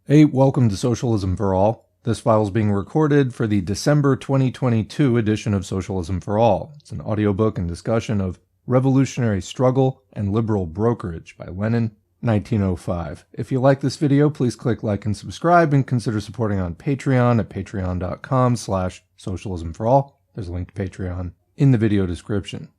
Hey, welcome to Socialism for All. This file is being recorded for the December 2022 edition of Socialism for All. It's an audiobook and discussion of Revolutionary Struggle and Liberal Brokerage by Lenin, 1905. If you like this video, please click like and subscribe and consider supporting on Patreon at patreon.com/socialismforall. There's a link to Patreon in the video description.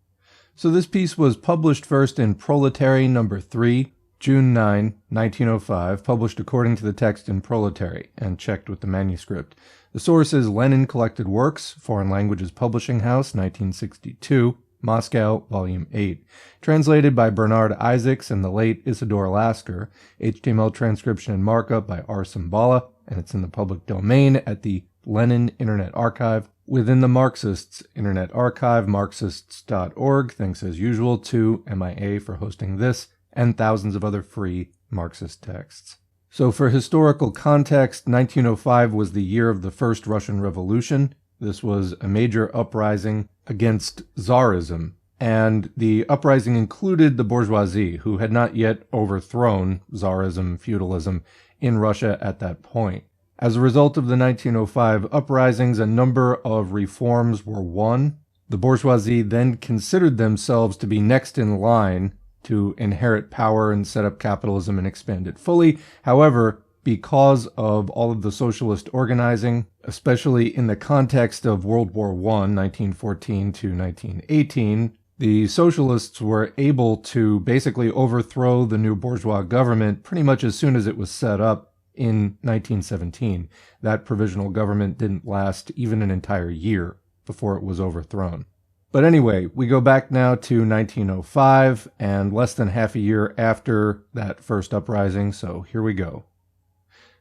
So this piece was published first in Proletary number 3, June 9, 1905, published according to the text in Proletary, and checked with the manuscript. The source is Lenin Collected Works, Foreign Languages Publishing House, 1962, Moscow, Volume 8. Translated by Bernard Isaacs and the late Isidore Lasker. HTML transcription and markup by R. Simbala, and it's in the public domain at the Lenin Internet Archive. Within the Marxists Internet Archive, Marxists.org. Thanks as usual to MIA for hosting this and thousands of other free Marxist texts. So for historical context, 1905 was the year of the First Russian Revolution. This was a major uprising against Tsarism, and the uprising included the bourgeoisie, who had not yet overthrown Tsarism, feudalism, in Russia at that point. As a result of the 1905 uprisings, a number of reforms were won. The bourgeoisie then considered themselves to be next in line to inherit power and set up capitalism and expand it fully. However, because of all of the socialist organizing, especially in the context of World War I, 1914 to 1918, the socialists were able to basically overthrow the new bourgeois government pretty much as soon as it was set up in 1917. That provisional government didn't last even an entire year before it was overthrown. But anyway, we go back now to 1905, and less than half a year after that first uprising, so here we go.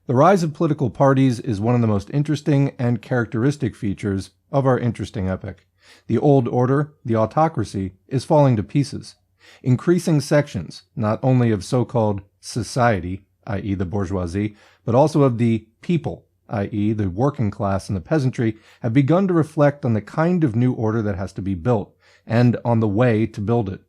The rise of political parties is one of the most interesting and characteristic features of our interesting epoch. The old order, the autocracy, is falling to pieces. Increasing sections, not only of so-called society, i.e. the bourgeoisie, but also of the people, i.e. the working class and the peasantry, have begun to reflect on the kind of new order that has to be built, and on the way to build it.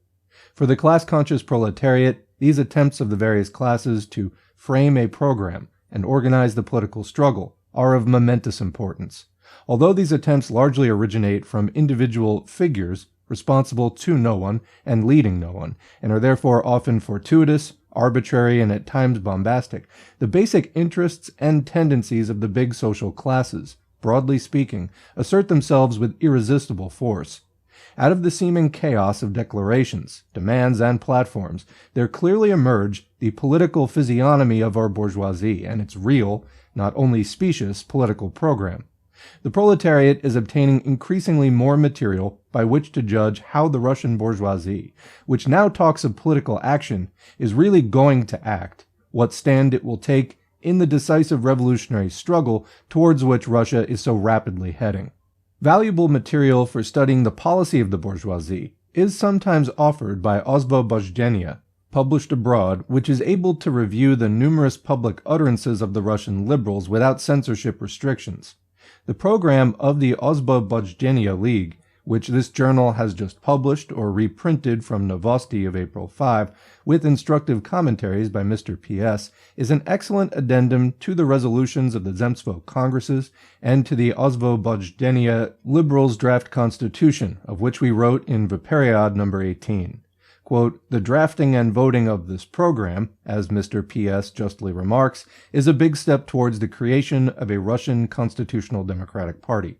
For the class-conscious proletariat, these attempts of the various classes to frame a program and organize the political struggle are of momentous importance. Although these attempts largely originate from individual figures responsible to no one and leading no one, and are therefore often fortuitous, arbitrary, and at times bombastic, the basic interests and tendencies of the big social classes, broadly speaking, assert themselves with irresistible force. Out of the seeming chaos of declarations, demands, and platforms, there clearly emerge the political physiognomy of our bourgeoisie and its real, not only specious, political program. The proletariat is obtaining increasingly more material by which to judge how the Russian bourgeoisie, which now talks of political action, is really going to act, what stand it will take in the decisive revolutionary struggle towards which Russia is so rapidly heading. Valuable material for studying the policy of the bourgeoisie is sometimes offered by Osvobozhdzhenia, published abroad, which is able to review the numerous public utterances of the Russian liberals without censorship restrictions. The program of the Osvobozhdzhenia League, which this journal has just published or reprinted from Novosti of April 5, with instructive commentaries by Mr. P.S., is an excellent addendum to the resolutions of the Zemstvo Congresses and to the Osvobozhdzhenia Liberals' draft constitution, of which we wrote in Viperiod number 18. Quote, the drafting and voting of this program, as Mr. P.S. justly remarks, is a big step towards the creation of a Russian constitutional democratic party.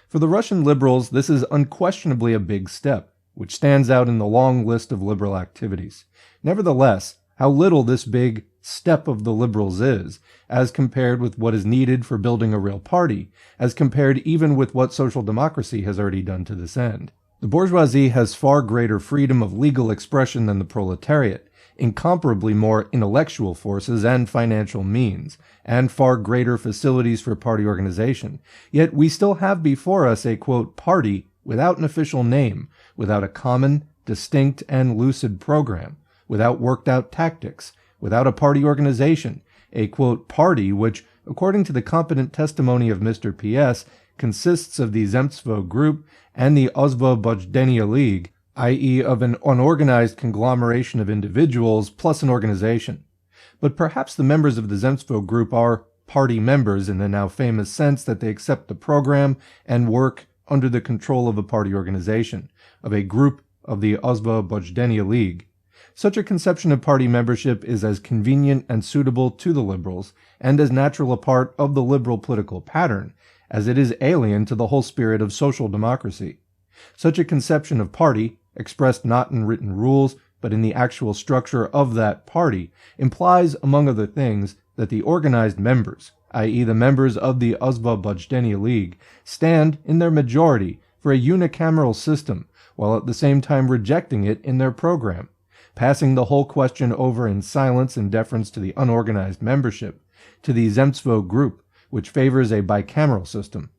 For the Russian liberals, this is unquestionably a big step, which stands out in the long list of liberal activities. Nevertheless, how little this big step of the liberals is, as compared with what is needed for building a real party, as compared even with what social democracy has already done to this end. The bourgeoisie has far greater freedom of legal expression than the proletariat, incomparably more intellectual forces and financial means, and far greater facilities for party organization. Yet we still have before us a, quote, party without an official name, without a common, distinct, and lucid program, without worked-out tactics, without a party organization, a, quote, party which, according to the competent testimony of Mr. P.S., consists of the Zemstvo Group and the Osvobozhdzhenia League, i.e. of an unorganized conglomeration of individuals plus an organization. But perhaps the members of the Zemstvo group are party members in the now famous sense that they accept the program and work under the control of a party organization, of a group of the Osvobodzhenia League. Such a conception of party membership is as convenient and suitable to the liberals, and as natural a part of the liberal political pattern, as it is alien to the whole spirit of social democracy. Such a conception of party, expressed not in written rules, but in the actual structure of that party, implies, among other things, that the organized members, i.e. the members of the Osvobodzhenia League, stand, in their majority, for a unicameral system, while at the same time rejecting it in their program, passing the whole question over in silence in deference to the unorganized membership, to the Zemstvo group, which favors a bicameral system.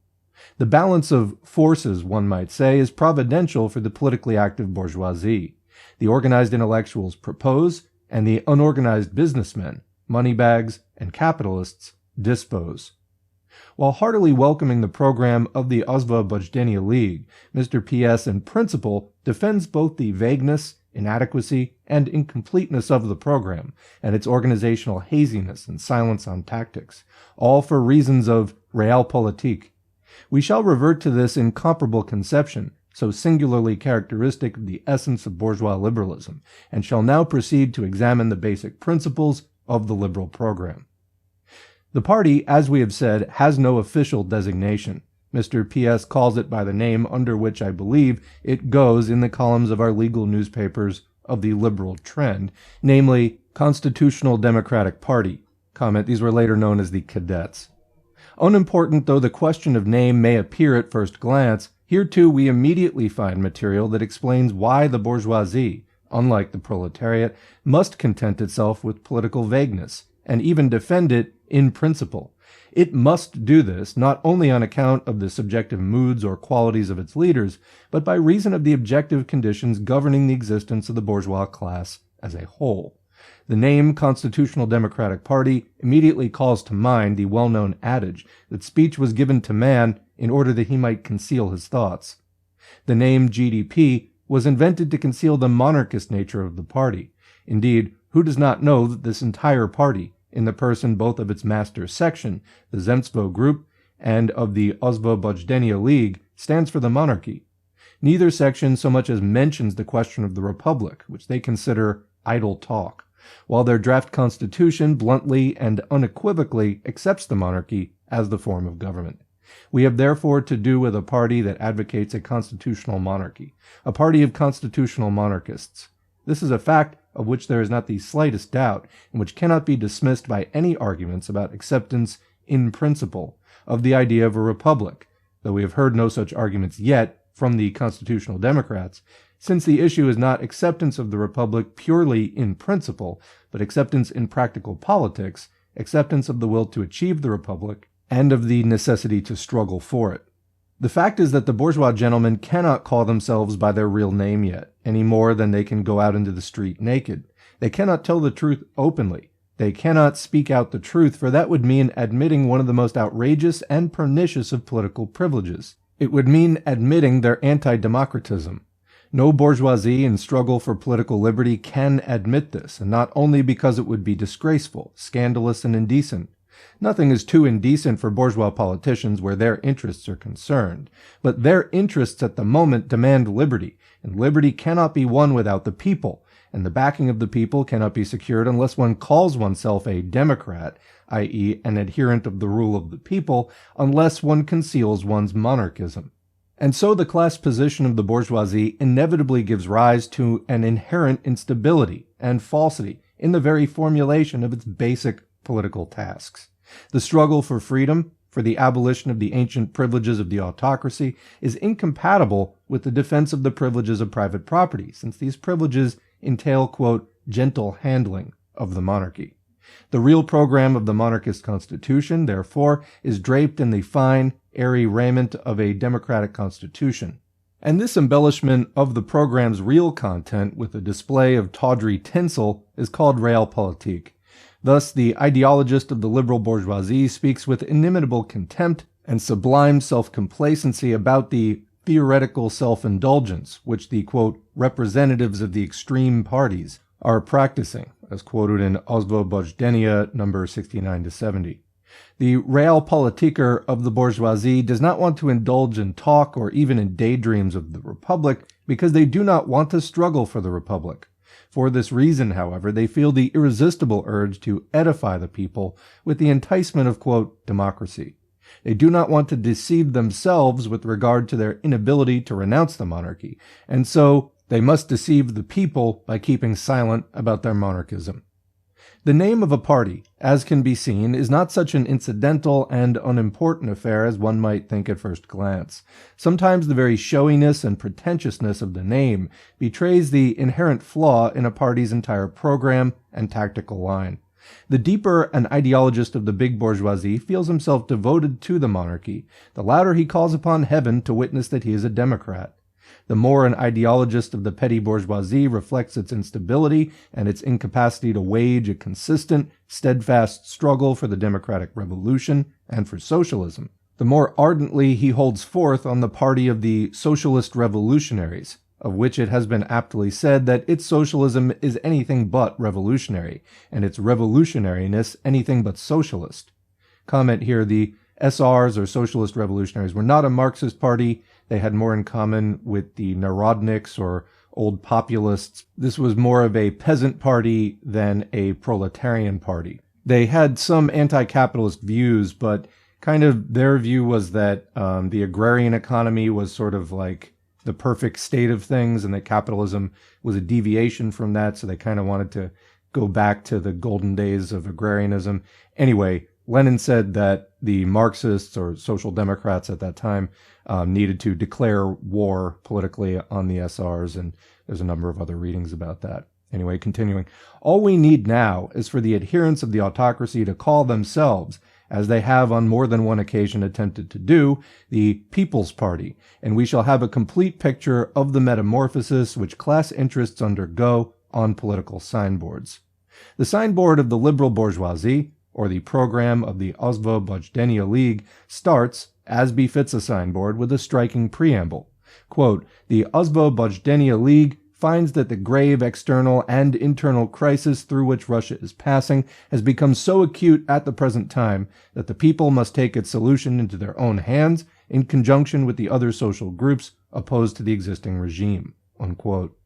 The balance of forces, one might say, is providential for the politically active bourgeoisie. The organized intellectuals propose, and the unorganized businessmen, moneybags, and capitalists dispose. While heartily welcoming the program of the Osvobodzhenia League, Mr. P.S. in principle defends both the vagueness, inadequacy, and incompleteness of the program, and its organizational haziness and silence on tactics, all for reasons of realpolitik. We shall revert to this incomparable conception, so singularly characteristic of the essence of bourgeois liberalism, and shall now proceed to examine the basic principles of the liberal program. The party, as we have said, has no official designation. Mr. P.S. calls it by the name under which I believe it goes in the columns of our legal newspapers of the liberal trend, namely Constitutional Democratic Party. Comment, these were later known as the Cadets. Unimportant though the question of name may appear at first glance, here too we immediately find material that explains why the bourgeoisie, unlike the proletariat, must content itself with political vagueness, and even defend it in principle. It must do this not only on account of the subjective moods or qualities of its leaders, but by reason of the objective conditions governing the existence of the bourgeois class as a whole. The name Constitutional Democratic Party immediately calls to mind the well-known adage that speech was given to man in order that he might conceal his thoughts. The name GDP was invented to conceal the monarchist nature of the party. Indeed, who does not know that this entire party, in the person both of its master section, the Zemstvo group, and of the Osvobodzhenia League, stands for the monarchy? Neither section so much as mentions the question of the republic, which they consider idle talk, while their draft constitution bluntly and unequivocally accepts the monarchy as the form of government. We have therefore to do with a party that advocates a constitutional monarchy, a party of constitutional monarchists. This is a fact of which there is not the slightest doubt, and which cannot be dismissed by any arguments about acceptance in principle of the idea of a republic, though we have heard no such arguments yet from the constitutional Democrats, since the issue is not acceptance of the republic purely in principle, but acceptance in practical politics, acceptance of the will to achieve the republic, and of the necessity to struggle for it. The fact is that the bourgeois gentlemen cannot call themselves by their real name yet, any more than they can go out into the street naked. They cannot tell the truth openly. They cannot speak out the truth, for that would mean admitting one of the most outrageous and pernicious of political privileges. It would mean admitting their anti-democratism. No bourgeoisie in struggle for political liberty can admit this, and not only because it would be disgraceful, scandalous, and indecent. Nothing is too indecent for bourgeois politicians where their interests are concerned, but their interests at the moment demand liberty, and liberty cannot be won without the people, and the backing of the people cannot be secured unless one calls oneself a democrat, i.e. an adherent of the rule of the people, unless one conceals one's monarchism. And so the class position of the bourgeoisie inevitably gives rise to an inherent instability and falsity in the very formulation of its basic political tasks. The struggle for freedom, for the abolition of the ancient privileges of the autocracy, is incompatible with the defense of the privileges of private property, since these privileges entail, quote, gentle handling of the monarchy. The real program of the monarchist constitution, therefore, is draped in the fine, airy raiment of a democratic constitution. And this embellishment of the program's real content with a display of tawdry tinsel is called realpolitik. Thus, the ideologist of the liberal bourgeoisie speaks with inimitable contempt and sublime self-complacency about the theoretical self-indulgence which the, quote, representatives of the extreme parties are practicing, as quoted in Osvobojdennie number 69-70. The realpolitiker of the bourgeoisie does not want to indulge in talk or even in daydreams of the republic because they do not want to struggle for the republic. For this reason, however, they feel the irresistible urge to edify the people with the enticement of, quote, democracy. They do not want to deceive themselves with regard to their inability to renounce the monarchy, and so they must deceive the people by keeping silent about their monarchism. The name of a party, as can be seen, is not such an incidental and unimportant affair as one might think at first glance. Sometimes the very showiness and pretentiousness of the name betrays the inherent flaw in a party's entire program and tactical line. The deeper an ideologist of the big bourgeoisie feels himself devoted to the monarchy, the louder he calls upon heaven to witness that he is a democrat. The more an ideologist of the petty bourgeoisie reflects its instability and its incapacity to wage a consistent, steadfast struggle for the democratic revolution and for socialism, the more ardently he holds forth on the party of the socialist revolutionaries, of which it has been aptly said that its socialism is anything but revolutionary, and its revolutionariness anything but socialist. Comment here, the SRs, or Socialist Revolutionaries, were not a Marxist party. They had more in common with the Narodniks, or old populists. This was more of a peasant party than a proletarian party. They had some anti-capitalist views, but kind of their view was that the agrarian economy was sort of like the perfect state of things, and that capitalism was a deviation from that, so they kind of wanted to go back to the golden days of agrarianism. Anyway, Lenin said that the Marxists, or Social Democrats at that time, needed to declare war politically on the SRs, and there's a number of other readings about that. Anyway, continuing. All we need now is for the adherents of the autocracy to call themselves, as they have on more than one occasion attempted to do, the People's Party, and we shall have a complete picture of the metamorphosis which class interests undergo on political signboards. The signboard of the liberal bourgeoisie, or the program of the Osvobojdennie League, starts, as befits a signboard, with a striking preamble. Quote, the Osvobojdennie League finds that the grave external and internal crisis through which Russia is passing has become so acute at the present time that the people must take its solution into their own hands in conjunction with the other social groups opposed to the existing regime. Unquote.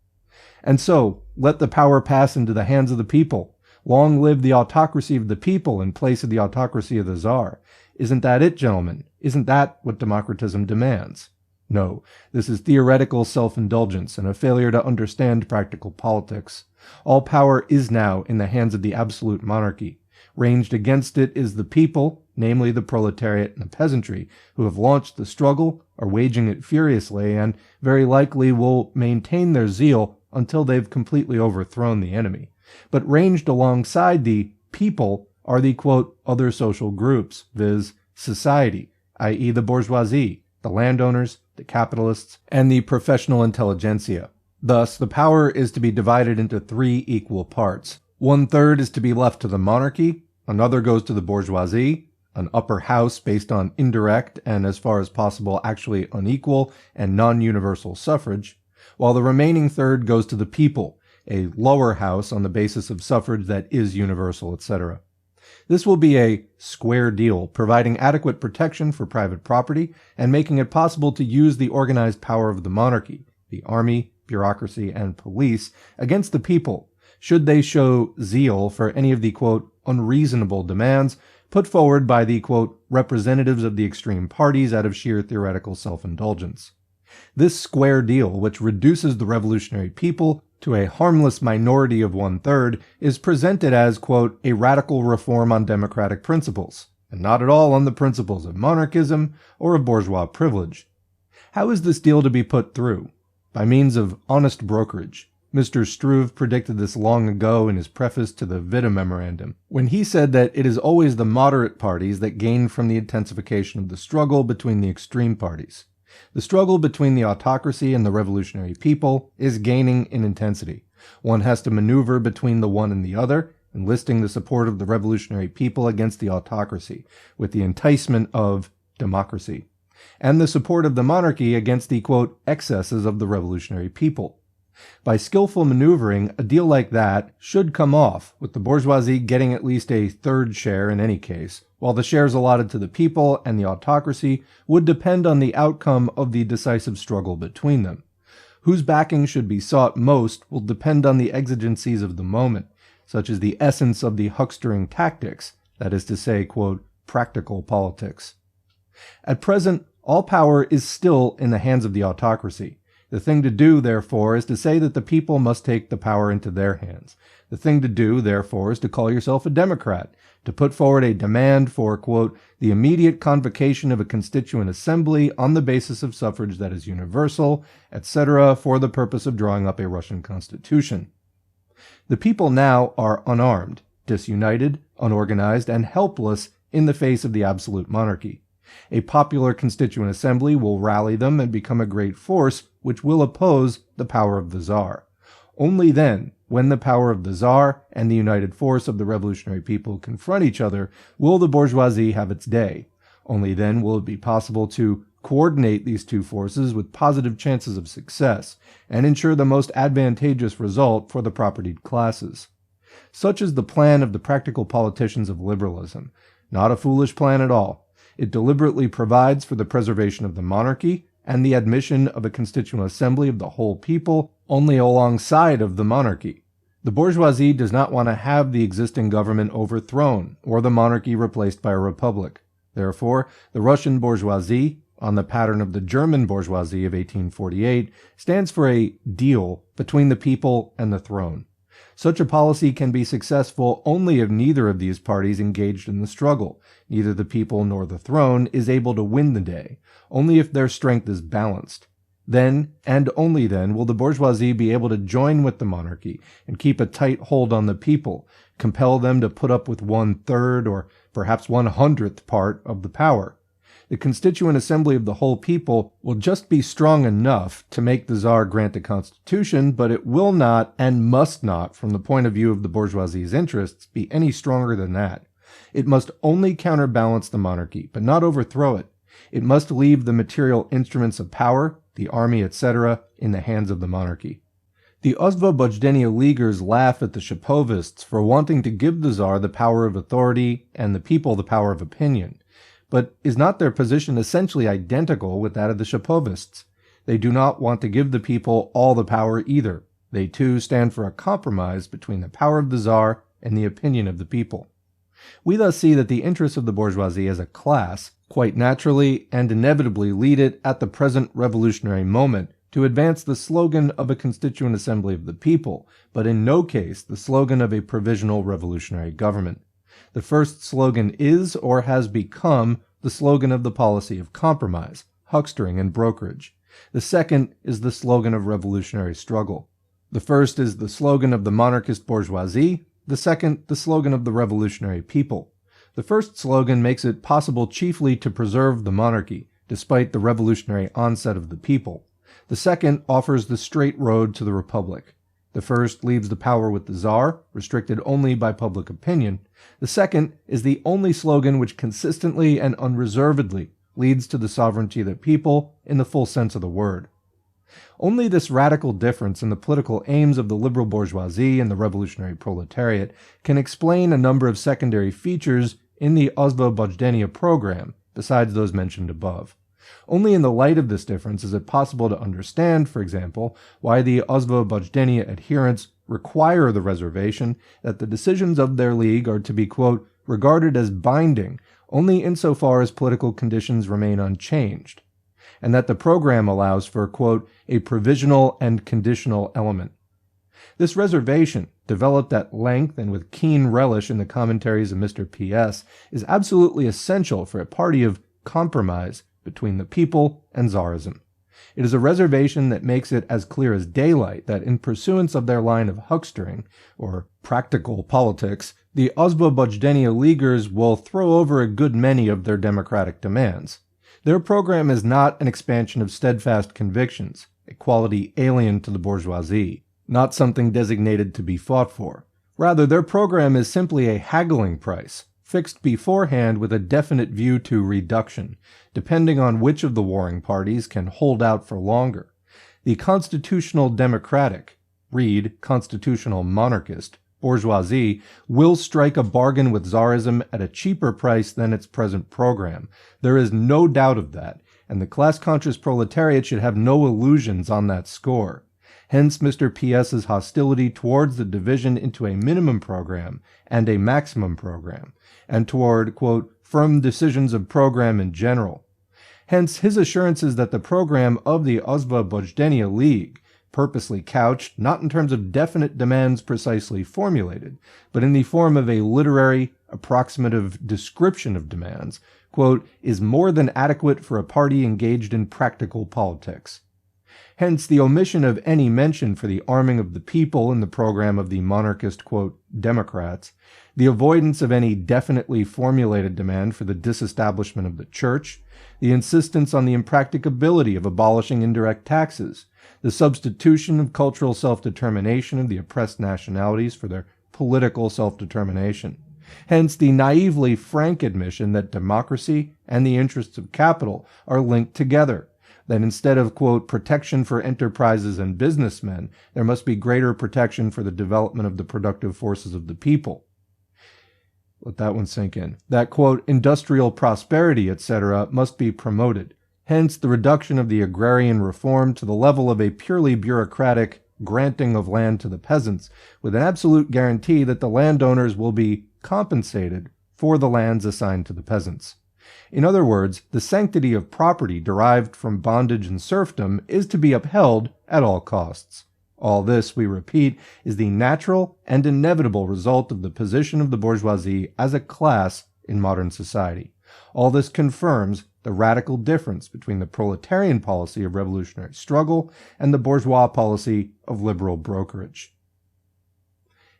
And so, let the power pass into the hands of the people. Long live the autocracy of the people in place of the autocracy of the Tsar. Isn't that it, gentlemen? Isn't that what democratism demands? No, this is theoretical self-indulgence and a failure to understand practical politics. All power is now in the hands of the absolute monarchy. Ranged against it is the people, namely the proletariat and the peasantry, who have launched the struggle, are waging it furiously, and very likely will maintain their zeal until they've completely overthrown the enemy. But ranged alongside the people are the, quote, other social groups, viz. Society, i.e. the bourgeoisie, the landowners, the capitalists, and the professional intelligentsia. Thus, the power is to be divided into 3 equal parts. 1/3 is to be left to the monarchy, another goes to the bourgeoisie, an upper house based on indirect and, as far as possible, actually unequal and non-universal suffrage, while the remaining third goes to the people, a lower house on the basis of suffrage that is universal, etc. This will be a square deal, providing adequate protection for private property and making it possible to use the organized power of the monarchy, the army, bureaucracy, and police, against the people, should they show zeal for any of the, quote, unreasonable demands put forward by the, quote, representatives of the extreme parties out of sheer theoretical self-indulgence. This square deal, which reduces the revolutionary people to a harmless minority of 1/3, is presented as, quote, a radical reform on democratic principles, and not at all on the principles of monarchism or of bourgeois privilege. How is this deal to be put through? By means of honest brokerage. Mr. Struve predicted this long ago in his preface to the Witte Memorandum, when he said that it is always the moderate parties that gain from the intensification of the struggle between the extreme parties. The struggle between the autocracy and the revolutionary people is gaining in intensity. One has to maneuver between the one and the other, enlisting the support of the revolutionary people against the autocracy, with the enticement of democracy, and the support of the monarchy against the, quote, excesses of the revolutionary people. By skillful maneuvering, a deal like that should come off, with the bourgeoisie getting at least a third share in any case, while the shares allotted to the people and the autocracy would depend on the outcome of the decisive struggle between them. Whose backing should be sought most will depend on the exigencies of the moment, such as the essence of the huckstering tactics, that is to say, quote, practical politics. At present, all power is still in the hands of the autocracy. The thing to do, therefore, is to say that the people must take the power into their hands. The thing to do, therefore, is to call yourself a Democrat, to put forward a demand for, quote, the immediate convocation of a constituent assembly on the basis of suffrage that is universal, etc., for the purpose of drawing up a Russian constitution. The people now are unarmed, disunited, unorganized, and helpless in the face of the absolute monarchy. A popular constituent assembly will rally them and become a great force which will oppose the power of the Tsar. Only then, when the power of the Tsar and the united force of the revolutionary people confront each other, will the bourgeoisie have its day. Only then will it be possible to coordinate these two forces with positive chances of success, and ensure the most advantageous result for the propertied classes. Such is the plan of the practical politicians of liberalism. Not a foolish plan at all. It deliberately provides for the preservation of the monarchy and the admission of a constituent assembly of the whole people only alongside of the monarchy. The bourgeoisie does not want to have the existing government overthrown or the monarchy replaced by a republic. Therefore, the Russian bourgeoisie, on the pattern of the German bourgeoisie of 1848, stands for a deal between the people and the throne. Such a policy can be successful only if neither of these parties engaged in the struggle. Neither the people nor the throne is able to win the day, only if their strength is balanced. Then, and only then, will the bourgeoisie be able to join with the monarchy and keep a tight hold on the people, compel them to put up with 1/3 or perhaps 1/100th part of the power. The constituent assembly of the whole people will just be strong enough to make the Tsar grant a constitution, but it will not and must not, from the point of view of the bourgeoisie's interests, be any stronger than that. It must only counterbalance the monarchy, but not overthrow it. It must leave the material instruments of power, the army, etc., in the hands of the monarchy. The Osvobojdzenia Leaguers laugh at the Shapovists for wanting to give the Tsar the power of authority and the people the power of opinion. But is not their position essentially identical with that of the Shapovists? They do not want to give the people all the power either. They too stand for a compromise between the power of the Tsar and the opinion of the people. We thus see that the interests of the bourgeoisie as a class quite naturally and inevitably lead it at the present revolutionary moment to advance the slogan of a constituent assembly of the people, but in no case the slogan of a provisional revolutionary government. The first slogan is, or has become, the slogan of the policy of compromise, huckstering, and brokerage. The second is the slogan of revolutionary struggle. The first is the slogan of the monarchist bourgeoisie, the second the slogan of the revolutionary people. The first slogan makes it possible chiefly to preserve the monarchy, despite the revolutionary onset of the people. The second offers the straight road to the republic. The first leaves the power with the Tsar, restricted only by public opinion. The second is the only slogan which consistently and unreservedly leads to the sovereignty of the people in the full sense of the word. Only this radical difference in the political aims of the liberal bourgeoisie and the revolutionary proletariat can explain a number of secondary features in the Osvobojdzenia program, besides those mentioned above. Only in the light of this difference is it possible to understand, for example, why the Osvobojdzenia adherents require the reservation that the decisions of their league are to be, quote, regarded as binding only insofar as political conditions remain unchanged, and that the program allows for, quote, a provisional and conditional element. This reservation, developed at length and with keen relish in the commentaries of Mr. P.S., is absolutely essential for a party of compromise between the people and Tsarism. It is a reservation that makes it as clear as daylight that in pursuance of their line of huckstering, or practical politics, the Osvobojdzenia Leaguers will throw over a good many of their democratic demands. Their program is not an expansion of steadfast convictions, a quality alien to the bourgeoisie, not something designated to be fought for. Rather, their program is simply a haggling price, fixed beforehand with a definite view to reduction, depending on which of the warring parties can hold out for longer. The constitutional democratic, read constitutional monarchist, bourgeoisie will strike a bargain with Tsarism at a cheaper price than its present program. There is no doubt of that, and the class-conscious proletariat should have no illusions on that score. Hence Mr. P.S.'s hostility towards the division into a minimum program and a maximum program, and toward, quote, firm decisions of program in general. Hence his assurances that the program of the Osvobodzenia League, purposely couched not in terms of definite demands precisely formulated, but in the form of a literary, approximative description of demands, quote, is more than adequate for a party engaged in practical politics. Hence the omission of any mention for the arming of the people in the program of the monarchist, quote, Democrats, the avoidance of any definitely formulated demand for the disestablishment of the church, the insistence on the impracticability of abolishing indirect taxes, the substitution of cultural self-determination of the oppressed nationalities for their political self-determination. Hence the naively frank admission that democracy and the interests of capital are linked together, that instead of, quote, protection for enterprises and businessmen, there must be greater protection for the development of the productive forces of the people. Let that one sink in. That, quote, industrial prosperity, etc., must be promoted. Hence the reduction of the agrarian reform to the level of a purely bureaucratic granting of land to the peasants, with an absolute guarantee that the landowners will be compensated for the lands assigned to the peasants. In other words, the sanctity of property derived from bondage and serfdom is to be upheld at all costs. All this, we repeat, is the natural and inevitable result of the position of the bourgeoisie as a class in modern society. All this confirms the radical difference between the proletarian policy of revolutionary struggle and the bourgeois policy of liberal brokerage.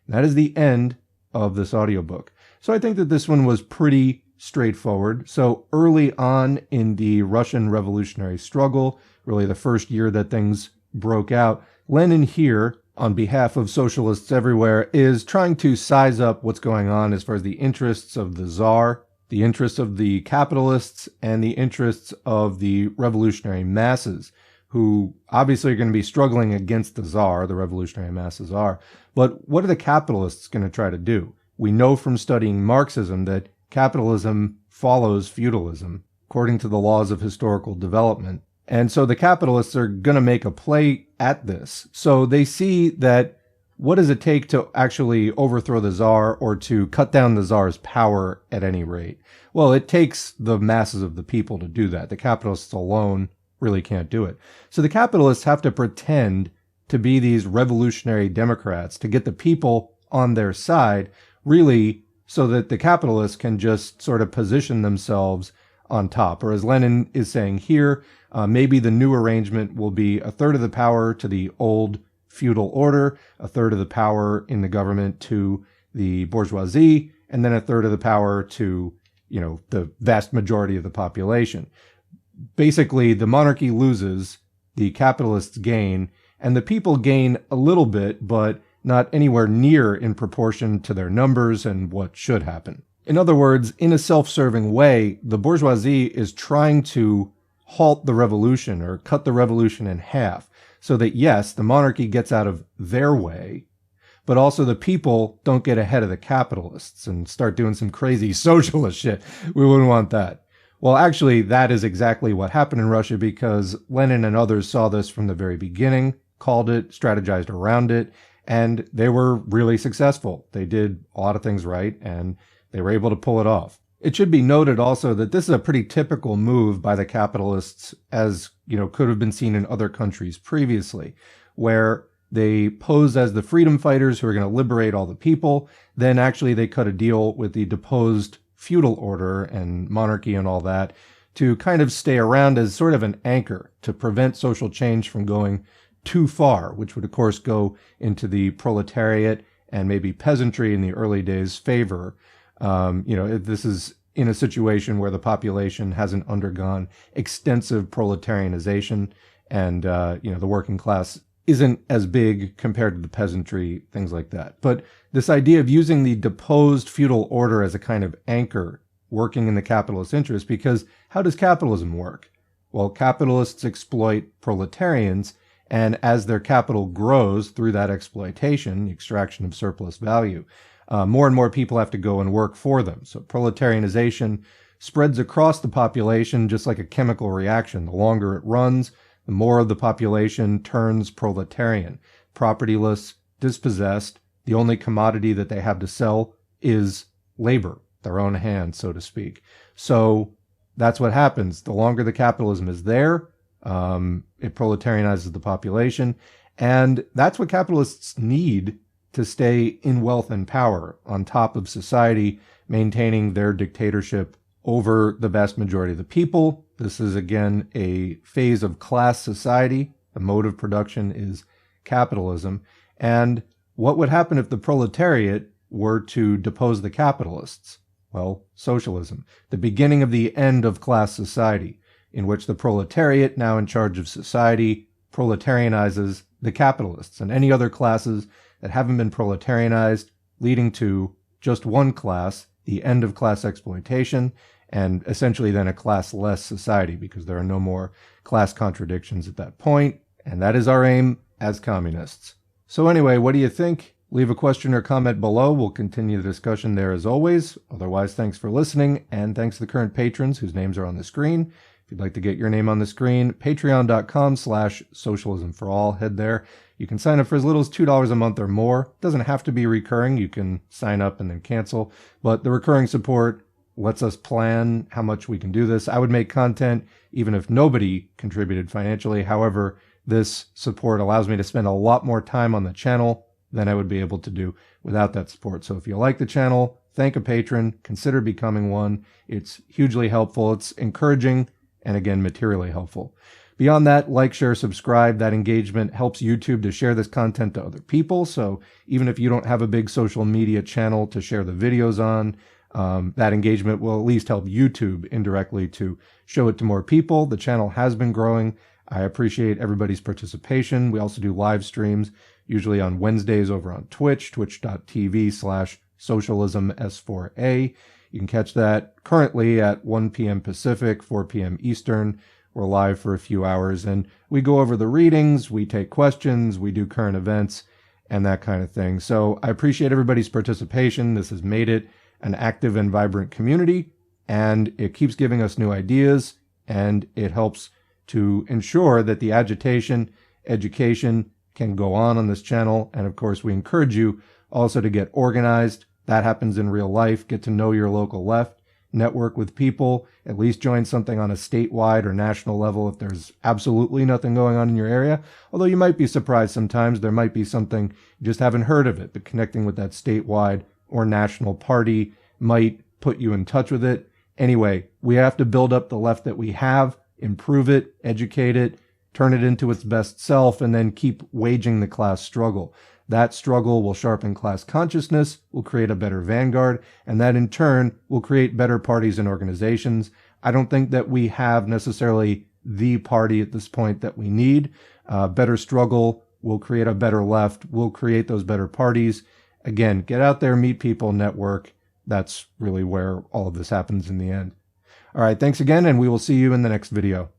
And that is the end of this audiobook. So I think that this one was pretty straightforward. So early on in the Russian revolutionary struggle, really the first year that things broke out, Lenin here, on behalf of socialists everywhere, is trying to size up what's going on as far as the interests of the Tsar, the interests of the capitalists, and the interests of the revolutionary masses, who obviously are going to be struggling against the Tsar, the revolutionary masses are. But what are the capitalists going to try to do? We know from studying Marxism that capitalism follows feudalism, according to the laws of historical development. And so the capitalists are going to make a play at this. So they see that what does it take to actually overthrow the Tsar or to cut down the Tsar's power at any rate? Well, it takes the masses of the people to do that. The capitalists alone really can't do it. So the capitalists have to pretend to be these revolutionary Democrats to get the people on their side, really, so that the capitalists can just sort of position themselves on top. Or as Lenin is saying here, maybe the new arrangement will be a third of the power to the old feudal order, a third of the power in the government to the bourgeoisie, and then a third of the power to, the vast majority of the population. Basically, the monarchy loses, the capitalists gain, and the people gain a little bit, but not anywhere near in proportion to their numbers and what should happen. In other words, in a self-serving way, the bourgeoisie is trying to halt the revolution or cut the revolution in half so that, yes, the monarchy gets out of their way, but also the people don't get ahead of the capitalists and start doing some crazy socialist shit. We wouldn't want that. Well, actually, that is exactly what happened in Russia because Lenin and others saw this from the very beginning, called it, strategized around it, and they were really successful. They did a lot of things right, and they were able to pull it off. It should be noted also that this is a pretty typical move by the capitalists, as could have been seen in other countries previously, where they pose as the freedom fighters who are going to liberate all the people. Then actually they cut a deal with the deposed feudal order and monarchy and all that to kind of stay around as sort of an anchor to prevent social change from going too far, which would of course go into the proletariat and maybe peasantry in the early days' favor. If this is in a situation where the population hasn't undergone extensive proletarianization and, the working class isn't as big compared to the peasantry, things like that. But this idea of using the deposed feudal order as a kind of anchor working in the capitalist interest, because how does capitalism work? Well, capitalists exploit proletarians, And as their capital grows through that exploitation, the extraction of surplus value, more and more people have to go and work for them. So proletarianization spreads across the population just like a chemical reaction. The longer it runs, the more of the population turns proletarian, propertyless, dispossessed. The only commodity that they have to sell is labor, their own hands, so to speak. So that's what happens. The longer the capitalism is there, it proletarianizes the population. And that's what capitalists need to stay in wealth and power on top of society, maintaining their dictatorship over the vast majority of the people. This is, again, a phase of class society. The mode of production is capitalism. And what would happen if the proletariat were to depose the capitalists? Well, socialism, the beginning of the end of class society, in which the proletariat, now in charge of society, proletarianizes the capitalists and any other classes that haven't been proletarianized, leading to just one class, the end of class exploitation, and essentially then a class-less society, because there are no more class contradictions at that point, and that is our aim as communists. So anyway, what do you think? Leave a question or comment below. We'll continue the discussion there as always. Otherwise, thanks for listening, and thanks to the current patrons whose names are on the screen. If you'd like to get your name on the screen, patreon.com/socialismforall. Head there. You can sign up for as little as $2 a month or more. It doesn't have to be recurring. You can sign up and then cancel. But the recurring support lets us plan how much we can do this. I would make content even if nobody contributed financially. However, this support allows me to spend a lot more time on the channel than I would be able to do without that support. So if you like the channel, thank a patron, consider becoming one. It's hugely helpful. It's encouraging and, again, materially helpful. Beyond that, like, share, subscribe. That engagement helps YouTube to share this content to other people. So even if you don't have a big social media channel to share the videos on, that engagement will at least help YouTube indirectly to show it to more people. The channel has been growing. I appreciate everybody's participation. We also do live streams, usually on Wednesdays over on Twitch, twitch.tv/socialism S4A. You can catch that currently at 1 p.m. Pacific, 4 p.m. Eastern. We're live for a few hours, and we go over the readings, we take questions, we do current events, and that kind of thing. So I appreciate everybody's participation. This has made it an active and vibrant community, and it keeps giving us new ideas, and it helps to ensure that the agitation, education can go on this channel. And of course, we encourage you also to get organized. That happens in real life. Get to know your local left, network with people, at least join something on a statewide or national level if there's absolutely nothing going on in your area. Although you might be surprised sometimes. There might be something, you just haven't heard of it, but connecting with that statewide or national party might put you in touch with it. Anyway, we have to build up the left that we have, improve it, educate it, turn it into its best self, and then keep waging the class struggle. That struggle will sharpen class consciousness, will create a better vanguard, and that in turn will create better parties and organizations. I don't think that we have necessarily the party at this point that we need. Better struggle will create a better left, will create those better parties. Again, get out there, meet people, network. That's really where all of this happens in the end. All right, thanks again, and we will see you in the next video.